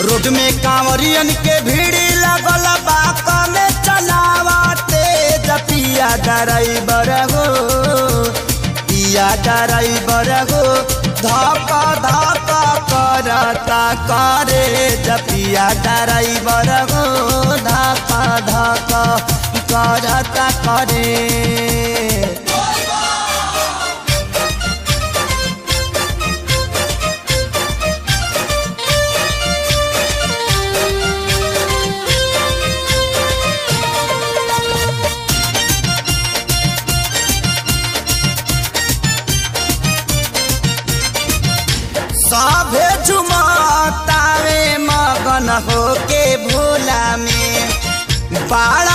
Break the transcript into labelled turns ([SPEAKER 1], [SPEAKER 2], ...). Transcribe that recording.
[SPEAKER 1] Road में कांवरियन के भीड़ लगल बाक में चलावते पिया ड्राइवर हो पिया ड्राइवर हो धक्का धक्का करता करे जपिया ड्राइवर हो धक्का धक्का करता करे। सभे झुमतावे मगन होके भोला में बाड़ा